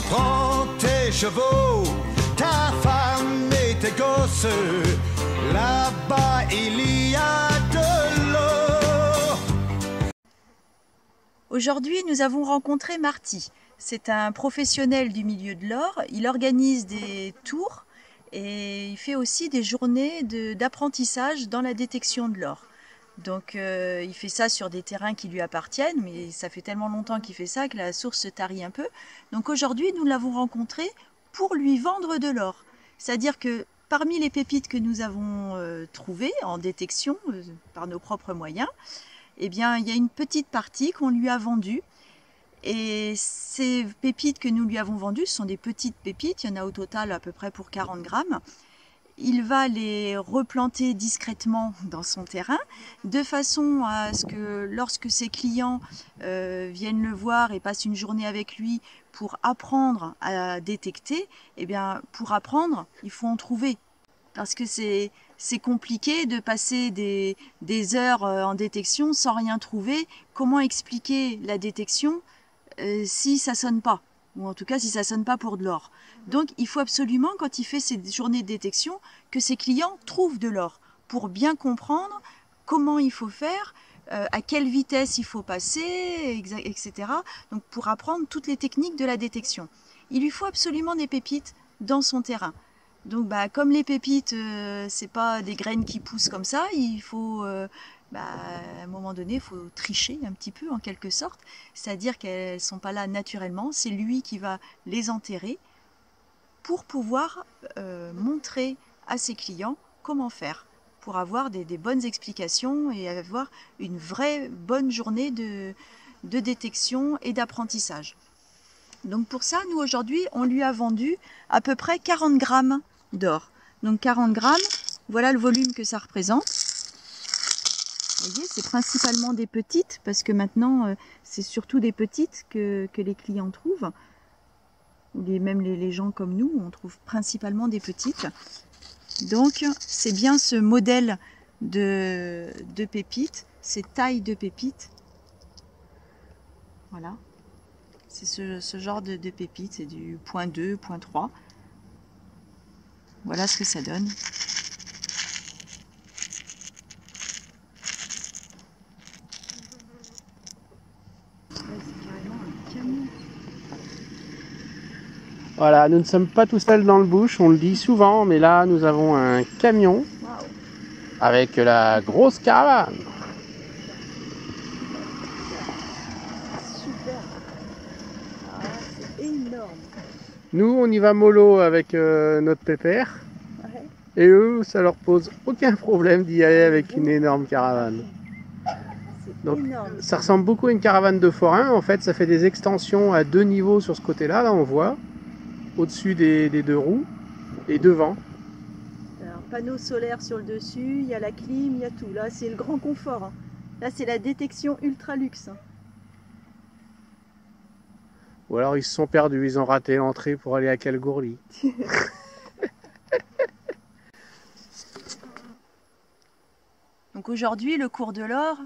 Prends tes chevaux, ta femme et tes gosses, là-bas il y a de l'eau. Aujourd'hui, nous avons rencontré Marty. C'est un professionnel du milieu de l'or. Il organise des tours et il fait aussi des journées d'apprentissage dans la détection de l'or. Donc il fait ça sur des terrains qui lui appartiennent, mais ça fait tellement longtemps qu'il fait ça que la source se tarit un peu. Donc aujourd'hui, nous l'avons rencontré pour lui vendre de l'or. C'est-à-dire que parmi les pépites que nous avons trouvées en détection par nos propres moyens, eh bien, il y a une petite partie qu'on lui a vendue. Et ces pépites que nous lui avons vendues, ce sont des petites pépites, il y en a au total à peu près pour 40 grammes. Il va les replanter discrètement dans son terrain, de façon à ce que lorsque ses clients viennent le voir et passent une journée avec lui pour apprendre à détecter, eh bien, pour apprendre, il faut en trouver. Parce que c'est compliqué de passer des heures en détection sans rien trouver. Comment expliquer la détection si ça sonne pas, ou en tout cas si ça sonne pas pour de l'or. Donc il faut absolument, quand il fait ces journées de détection, que ses clients trouvent de l'or pour bien comprendre comment il faut faire, à quelle vitesse il faut passer, etc. Donc pour apprendre toutes les techniques de la détection. Il lui faut absolument des pépites dans son terrain. Donc comme les pépites, c'est pas des graines qui poussent comme ça, il faut à un moment donné, il faut tricher un petit peu en quelque sorte, c'est-à-dire qu'elles ne sont pas là naturellement, c'est lui qui va les enterrer pour pouvoir montrer à ses clients comment faire, pour avoir des bonnes explications et avoir une vraie bonne journée de détection et d'apprentissage. Donc pour ça, nous aujourd'hui, on lui a vendu à peu près 40 grammes d'or. Donc 40 grammes, voilà le volume que ça représente. Vous voyez, c'est principalement des petites, parce que maintenant, c'est surtout des petites que les clients trouvent. Même les gens comme nous, on trouve principalement des petites. Donc, c'est bien ce modèle de pépites, ces tailles de pépites. Voilà. C'est ce genre de pépites, c'est du 0.2, 0.3. Voilà ce que ça donne. Voilà, nous ne sommes pas tout seuls dans le bush, on le dit souvent, mais là nous avons un camion avec la grosse caravane. Super. Ah, c'est énorme. Nous on y va mollo avec notre pépère, ouais. Et eux ça leur pose aucun problème d'y aller avec une énorme caravane. Donc énorme. Ça ressemble beaucoup à une caravane de forain, en fait ça fait des extensions à 2 niveaux sur ce côté-là, là on voit. Au-dessus des 2 roues et devant. Alors, panneau solaire sur le dessus, il y a la clim, il y a tout. Là, c'est le grand confort. Hein. Là, c'est la détection ultra luxe. Hein. Ou alors, ils se sont perdus, ils ont raté l'entrée pour aller à Kalgoorlie. Donc aujourd'hui, le cours de l'or,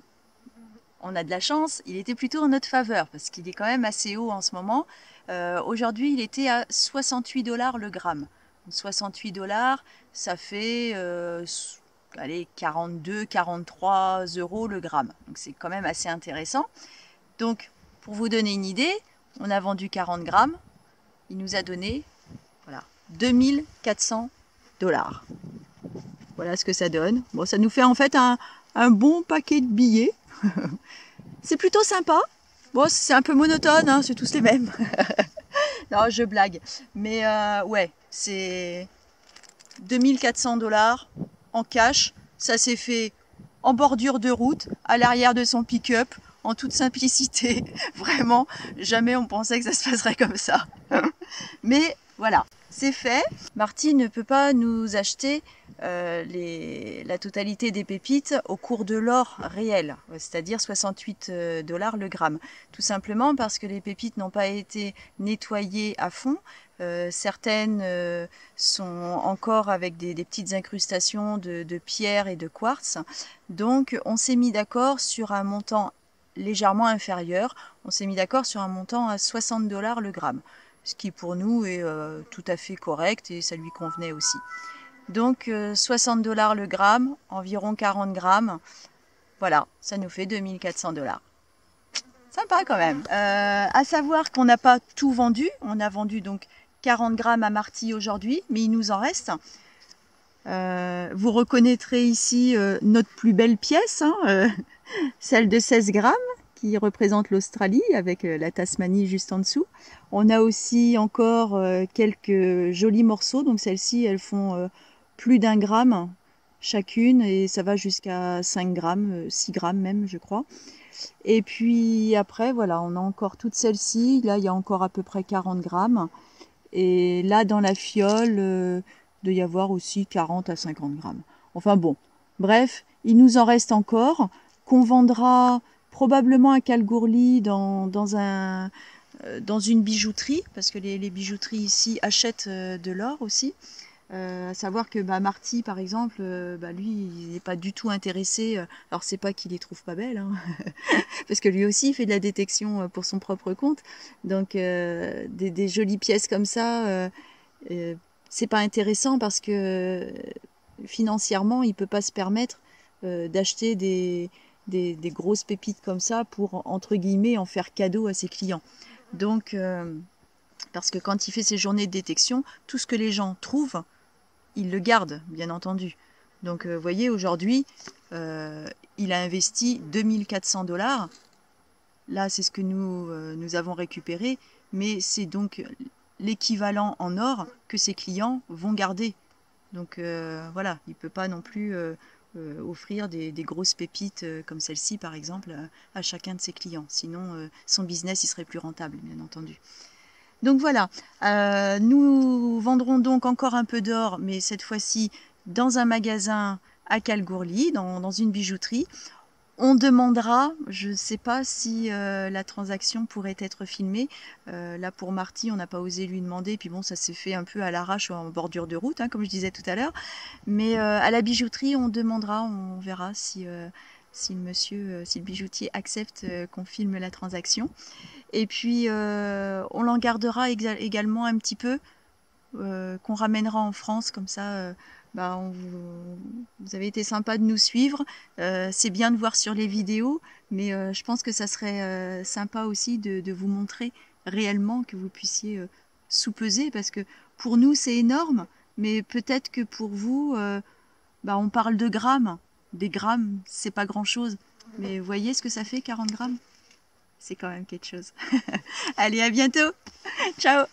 on a de la chance, il était plutôt en notre faveur parce qu'il est quand même assez haut en ce moment. Aujourd'hui, il était à 68 $ le gramme. 68 $, ça fait allez, 42, 43 € le gramme. Donc c'est quand même assez intéressant. Donc, pour vous donner une idée, on a vendu 40 grammes. Il nous a donné voilà, 2400 $. Voilà ce que ça donne. Bon, ça nous fait en fait un bon paquet de billets. C'est plutôt sympa. Bon, c'est un peu monotone, hein, c'est tous les mêmes. Non, je blague. Mais ouais, c'est 2400 $ en cash. Ça s'est fait en bordure de route, à l'arrière de son pick-up, en toute simplicité. Vraiment, jamais on pensait que ça se passerait comme ça. Mais voilà, c'est fait. Marty ne peut pas nous acheter la totalité des pépites au cours de l'or réel, c'est-à-dire 68 $ le gramme. Tout simplement parce que les pépites n'ont pas été nettoyées à fond. Certaines sont encore avec des petites incrustations de pierre et de quartz. Donc on s'est mis d'accord sur un montant légèrement inférieur. On s'est mis d'accord sur un montant à 60 $ le gramme, ce qui pour nous est tout à fait correct et ça lui convenait aussi. Donc 60 $ le gramme, environ 40 grammes, voilà, ça nous fait 2400 $. Sympa quand même. À savoir qu'on n'a pas tout vendu, on a vendu donc 40 grammes à Marty aujourd'hui, mais il nous en reste. Vous reconnaîtrez ici notre plus belle pièce, hein, celle de 16 grammes, qui représente l'Australie, avec la Tasmanie juste en dessous. On a aussi encore quelques jolis morceaux, donc celles-ci, elles font plus d'1 gramme chacune, et ça va jusqu'à 5 grammes, 6 grammes même, je crois. Et puis après, voilà, on a encore toutes celles-ci. Là, il y a encore à peu près 40 grammes. Et là, dans la fiole, il doit y avoir aussi 40 à 50 grammes. Enfin bon, bref, il nous en reste encore, qu'on vendra probablement à Kalgoorlie dans une bijouterie, parce que les bijouteries ici achètent de l'or aussi. À savoir que Marty, par exemple, lui, il n'est pas du tout intéressé. Alors, c'est pas qu'il les trouve pas belles, hein, parce que lui aussi, il fait de la détection pour son propre compte. Donc, des jolies pièces comme ça, c'est pas intéressant parce que financièrement, il peut pas se permettre d'acheter des grosses pépites comme ça pour, entre guillemets, en faire cadeau à ses clients. Donc, parce que quand il fait ses journées de détection, tout ce que les gens trouvent, il le garde, bien entendu. Donc, vous voyez, aujourd'hui, il a investi 2400 $. Là, c'est ce que nous avons récupéré, mais c'est donc l'équivalent en or que ses clients vont garder. Donc, voilà, il ne peut pas non plus offrir des grosses pépites comme celle-ci, par exemple, à chacun de ses clients. Sinon, son business, il serait plus rentable, bien entendu. Donc voilà, nous vendrons donc encore un peu d'or, mais cette fois-ci dans un magasin à Kalgoorlie, dans une bijouterie. On demandera, je ne sais pas si la transaction pourrait être filmée. Là pour Marty, on n'a pas osé lui demander, puis bon, ça s'est fait un peu à l'arrache en bordure de route, hein, comme je disais tout à l'heure. Mais à la bijouterie, on demandera, on verra si le bijoutier accepte qu'on filme la transaction. Et puis, on l'en gardera également un petit peu, qu'on ramènera en France, comme ça, vous avez été sympa de nous suivre. C'est bien de voir sur les vidéos, mais je pense que ça serait sympa aussi de vous montrer réellement, que vous puissiez sous-peser, parce que pour nous, c'est énorme, mais peut-être que pour vous, on parle de grammes. Des grammes, c'est pas grand-chose. Mais vous voyez ce que ça fait, 40 grammes? C'est quand même quelque chose. Allez, à bientôt. Ciao.